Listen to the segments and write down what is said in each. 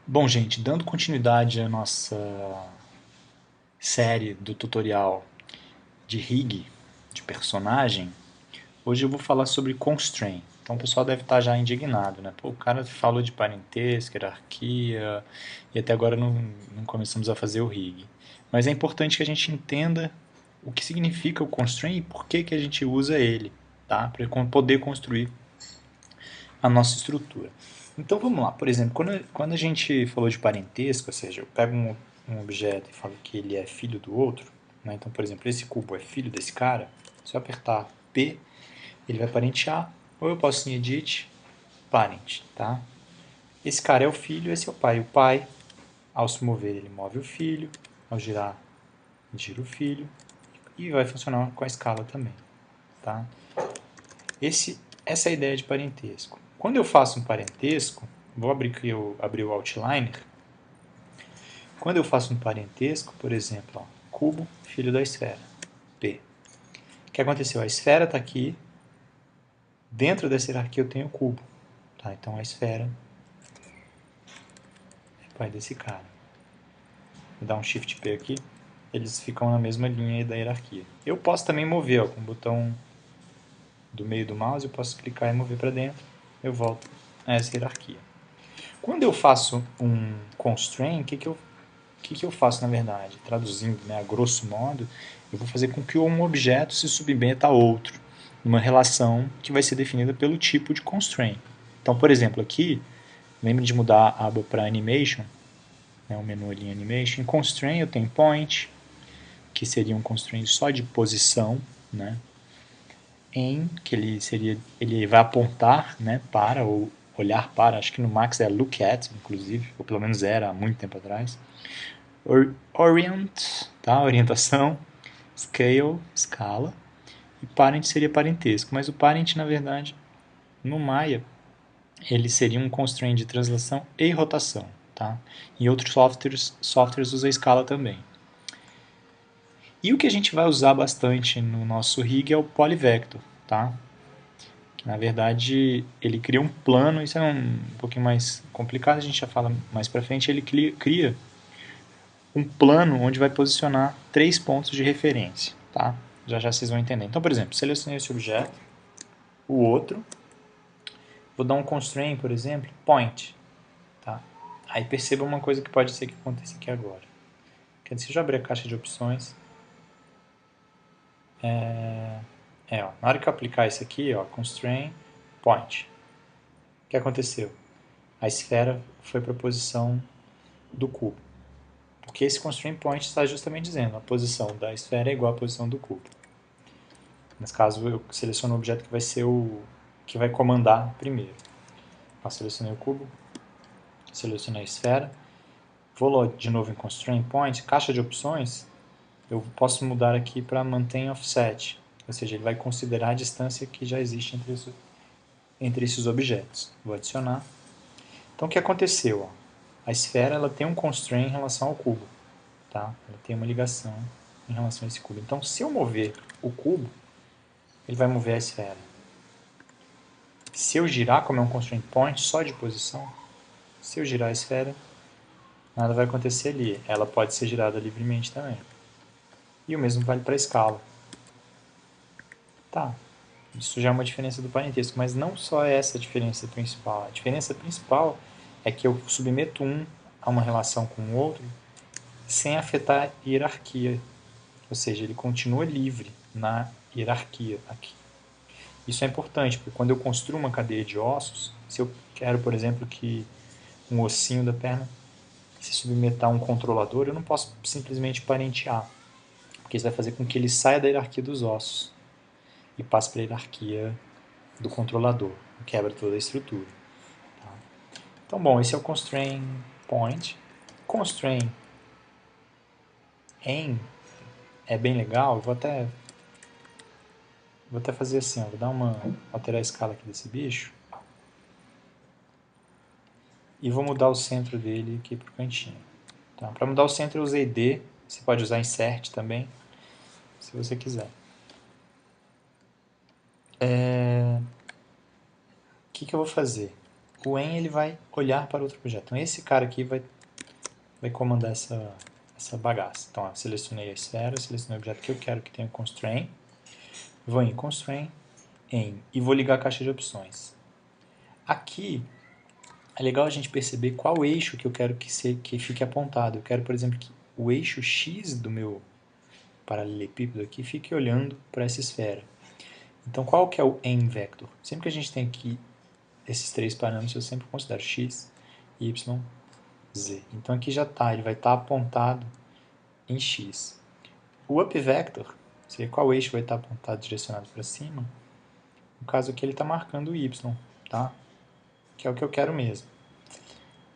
Bom, gente, dando continuidade à nossa série do tutorial de rig, de personagem, hoje eu vou falar sobre constraint. Então o pessoal deve estar já indignado, né? Pô, o cara falou de parentesco, hierarquia, e até agora não começamos a fazer o rig. Mas é importante que a gente entenda o que significa o constraint e por que a gente usa ele, tá? Para poder construir a nossa estrutura. Então vamos lá, por exemplo, quando a gente falou de parentesco, ou seja, eu pego um objeto e falo que ele é filho do outro, né? Então, por exemplo, esse cubo é filho desse cara, se eu apertar P, ele vai parentear, ou eu posso em Edit, Parent, tá? Esse cara é o filho, esse é o pai. O pai, ao se mover, ele move o filho, ao girar, gira o filho, e vai funcionar com a escala também, tá? Essa é a ideia de parentesco. Quando eu faço um parentesco, vou abrir o outliner. Quando eu faço um parentesco, por exemplo, ó, cubo, filho da esfera, P. O que aconteceu? A esfera está aqui, dentro dessa hierarquia eu tenho o cubo. Tá? Então a esfera é pai desse cara. Vou dar um Shift P aqui, eles ficam na mesma linha da hierarquia. Eu posso também mover ó, com o botão do meio do mouse, eu posso clicar e mover para dentro, eu volto a essa hierarquia. Quando eu faço um constraint, o que eu faço na verdade? Traduzindo, né, a grosso modo, eu vou fazer com que um objeto se submeta a outro, numa relação que vai ser definida pelo tipo de constraint. Então, por exemplo, aqui, lembre de mudar a aba para Animation, né, o menu ali em Animation. Em Constraint eu tenho Point, que seria um constraint só de posição, né? Que ele vai apontar, né, para, ou olhar para, acho que no Max é Look At, inclusive, ou pelo menos era há muito tempo atrás. Orient, tá? Orientação, scale, escala, e parent seria parentesco, mas o parent, na verdade, no Maya, ele seria um constraint de translação e rotação, tá? Em outros softwares usa escala também. E o que a gente vai usar bastante no nosso rig é o polyvector, tá? Que na verdade ele cria um plano, isso é um pouquinho mais complicado, a gente já fala mais pra frente, ele cria um plano onde vai posicionar 3 pontos de referência, tá? Já já vocês vão entender. Então, por exemplo, selecionei esse objeto, o outro, vou dar um constraint, por exemplo, point, tá? Aí perceba uma coisa que pode ser que aconteça aqui agora. Quer dizer, se eu já abrir a caixa de opções, ó, na hora que eu aplicar isso aqui, ó, constraint, point, o que aconteceu? A esfera foi para a posição do cubo. Porque esse constraint point está justamente dizendo a posição da esfera é igual à posição do cubo. Nesse caso, eu seleciono o objeto que vai ser o que vai comandar primeiro. Eu selecionei o cubo, selecionei a esfera, vou de novo em Constraint Point, caixa de opções, eu posso mudar aqui para Maintain Offset, ou seja, ele vai considerar a distância que já existe entre esses objetos. Vou adicionar. Então, o que aconteceu? Ó? A esfera ela tem um constraint em relação ao cubo. Tá? Ela tem uma ligação em relação a esse cubo. Então, se eu mover o cubo, ele vai mover a esfera. Se eu girar, como é um constraint point só de posição, se eu girar a esfera, nada vai acontecer ali. Ela pode ser girada livremente também. E o mesmo vale para a escala. Tá, isso já é uma diferença do parentesco, mas não só é essa a diferença principal. A diferença principal é que eu submeto um a uma relação com o outro sem afetar a hierarquia. Ou seja, ele continua livre na hierarquia aqui. Isso é importante, porque quando eu construo uma cadeia de ossos, se eu quero, por exemplo, que um ossinho da perna se submeta a um controlador, eu não posso simplesmente parentear, porque isso vai fazer com que ele saia da hierarquia dos ossos e passe para a hierarquia do controlador, quebra toda a estrutura. Tá? Então, bom, esse é o constraint point. Constraint em é bem legal, vou até fazer assim, ó, alterar a escala aqui desse bicho e vou mudar o centro dele aqui para o cantinho. Tá? Para mudar o centro eu usei D, você pode usar insert também, se você quiser. O que eu vou fazer? O en ele vai olhar para outro objeto. Então esse cara aqui vai comandar essa bagaça. Então, ó, selecionei a esfera, selecionei o objeto que eu quero que tenha constraint. Vou em constraint, em, e vou ligar a caixa de opções. Aqui é legal a gente perceber qual eixo que eu quero que fique apontado. Eu quero, por exemplo, que o eixo X do meu paralelepípedo aqui fique olhando para essa esfera. Então, qual que é o em vector? Sempre que a gente tem aqui esses três parâmetros, eu sempre considero x, y, z. Então, aqui já está, ele vai estar apontado em x. O up vector, seria qual eixo vai estar apontado, direcionado para cima. No caso aqui, ele está marcando o y, tá? Que é o que eu quero mesmo.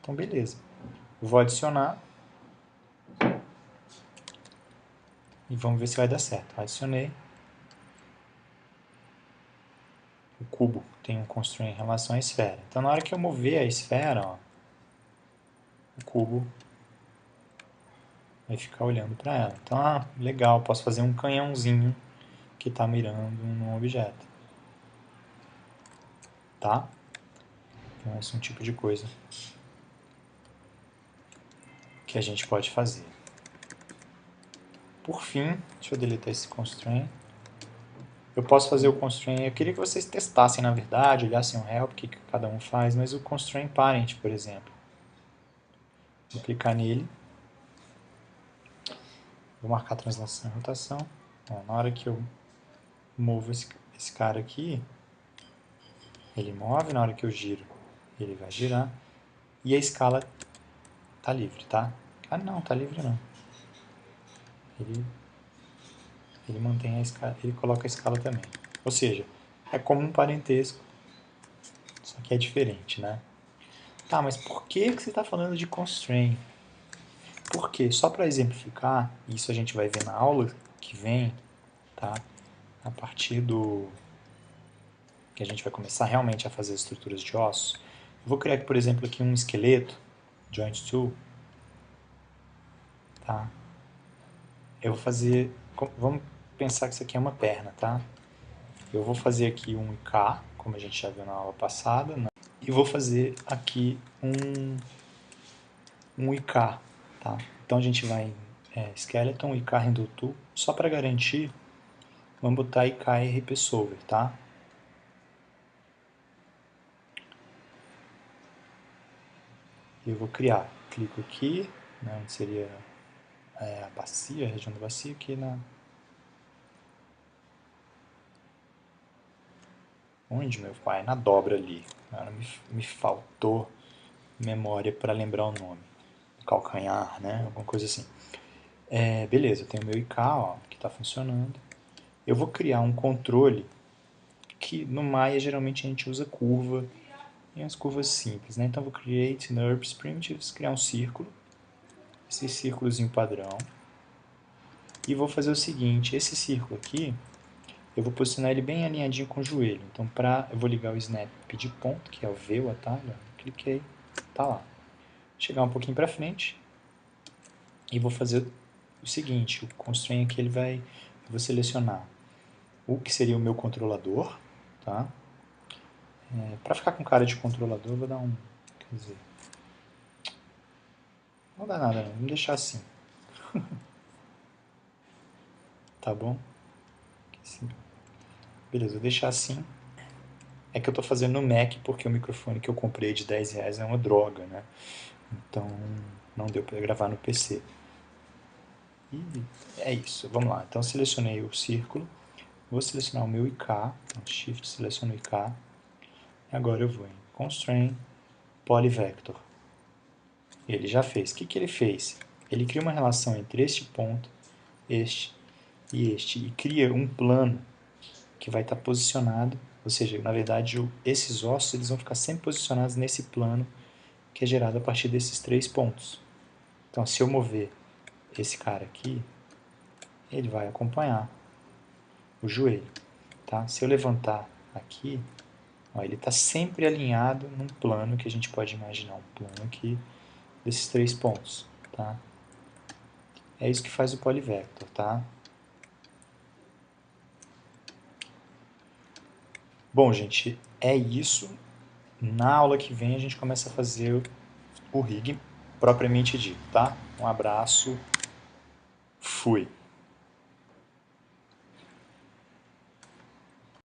Então, beleza. Eu vou adicionar e vamos ver se vai dar certo. Adicionei. O cubo tem um constraint em relação à esfera. Então, na hora que eu mover a esfera, ó, o cubo vai ficar olhando para ela. Então, legal, posso fazer um canhãozinho que está mirando num objeto. Tá? Então, esse é um tipo de coisa que a gente pode fazer. Por fim, deixa eu deletar esse constraint. Eu posso fazer o constraint, eu queria que vocês testassem, na verdade, olhassem o help, o que cada um faz, mas o constraint parent, por exemplo. Vou clicar nele. Vou marcar a translação e rotação. Ó, na hora que eu movo esse cara aqui, ele move, na hora que eu giro, ele vai girar. E a escala tá livre, tá? Ah, não, tá livre não. Ele mantém a escala, ele coloca a escala também. Ou seja, é como um parentesco, só que é diferente, né? Tá, mas por que você está falando de constraint? Porque, só para exemplificar, isso a gente vai ver na aula que vem, tá? A partir do que a gente vai começar realmente a fazer as estruturas de ossos. Eu vou criar, por exemplo, aqui um esqueleto, joint tool, tá? Eu vou fazer, vamos pensar que isso aqui é uma perna, tá? Eu vou fazer aqui um IK, como a gente já viu na aula passada, né? E vou fazer aqui um IK, tá? Então a gente vai em Skeleton, IK Handle Tool, só para garantir, vamos botar IK RP Solver, tá? Eu vou criar, clico aqui, né, onde seria a bacia, a região da bacia, aqui na... Onde, meu pai? Na dobra ali. Agora me faltou memória para lembrar o nome. Calcanhar, né? Alguma coisa assim. Beleza, eu tenho o meu IK, ó, que está funcionando. Eu vou criar um controle que no Maya geralmente a gente usa curva e as curvas simples, né? Então eu vou create NURBS primitives, criar um círculo, esse círculozinho padrão, e vou fazer o seguinte, esse círculo aqui, eu vou posicionar ele bem alinhadinho com o joelho. Então eu vou ligar o snap de ponto, que é o V, o atalho, cliquei, tá lá. Chegar um pouquinho para frente e vou fazer o seguinte, o constraint aqui eu vou selecionar o que seria o meu controlador, tá? Para ficar com cara de controlador, eu vou dar quer dizer, não dá nada não, vamos deixar assim, tá bom? Assim. Beleza, vou deixar assim. É que eu estou fazendo no Mac porque o microfone que eu comprei de R$10 é uma droga, né? Então não deu para gravar no PC. E é isso, vamos lá. Então selecionei o círculo, vou selecionar o meu IK, então Shift seleciono o IK, e agora eu vou em Constraint, Polyvector. Ele já fez. O que ele fez? Ele cria uma relação entre este ponto, este e este, e cria um plano que vai estar posicionado, ou seja, na verdade esses ossos eles vão ficar sempre posicionados nesse plano que é gerado a partir desses três pontos. Então se eu mover esse cara aqui, ele vai acompanhar o joelho. Tá? Se eu levantar aqui, ó, ele está sempre alinhado num plano que a gente pode imaginar um plano aqui desses três pontos. Tá? É isso que faz o Polyvector. Tá? Bom, gente, é isso. Na aula que vem a gente começa a fazer o rig propriamente dito, tá? Um abraço, fui!